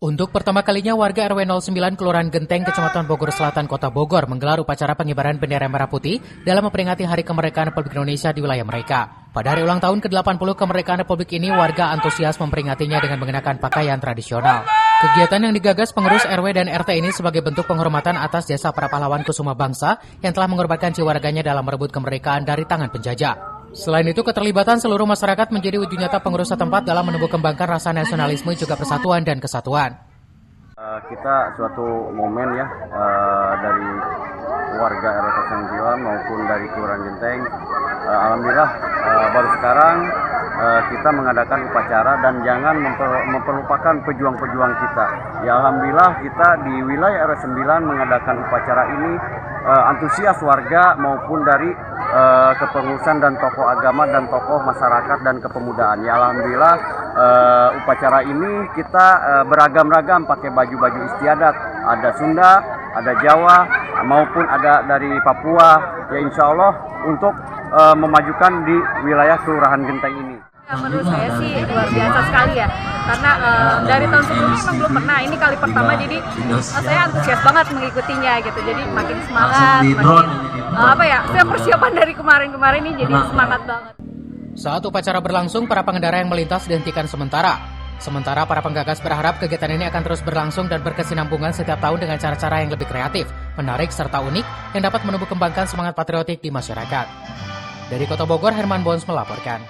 Untuk pertama kalinya warga RW 09 Kelurahan Genteng, Kecamatan Bogor Selatan, Kota Bogor menggelar upacara pengibaran bendera merah putih dalam memperingati Hari Kemerdekaan Republik Indonesia di wilayah mereka. Pada hari ulang tahun ke-80 kemerdekaan Republik ini, warga antusias memperingatinya dengan mengenakan pakaian tradisional. Kegiatan yang digagas pengurus RW dan RT ini sebagai bentuk penghormatan atas jasa para pahlawan kusuma bangsa yang telah mengorbankan jiwa raganya dalam merebut kemerdekaan dari tangan penjajah. Selain itu, keterlibatan seluruh masyarakat menjadi wujud nyata pengurus setempat dalam menumbuh kembangkan rasa nasionalisme juga persatuan dan kesatuan. Kita suatu momen ya dari warga RW 09 maupun dari Kelurahan Genteng. Alhamdulillah baru sekarang kita mengadakan upacara dan jangan memperlupakan pejuang-pejuang kita. Ya alhamdulillah kita di wilayah RW 9 mengadakan upacara ini antusias warga maupun dari kepengurusan dan tokoh agama dan tokoh masyarakat dan kepemudaan. Ya alhamdulillah upacara ini kita beragam-ragam pakai baju-baju istiadat. Ada Sunda, ada Jawa, maupun ada dari Papua. Ya insya Allah untuk memajukan di wilayah Kelurahan Genteng ini. Ya, menurut saya sih luar biasa sekali ya, karena dari tahun sebelumnya memang belum pernah, ini kali pertama, jadi saya antusias banget mengikutinya gitu, jadi makin semangat, makin persiapan dari kemarin-kemarin ini jadi semangat banget. Saat upacara berlangsung, para pengendara yang melintas dihentikan sementara. Sementara para penggagas berharap kegiatan ini akan terus berlangsung dan berkesinambungan setiap tahun dengan cara-cara yang lebih kreatif, menarik serta unik yang dapat menumbuh kembangkan semangat patriotik di masyarakat. Dari Kota Bogor, Herman Bons melaporkan.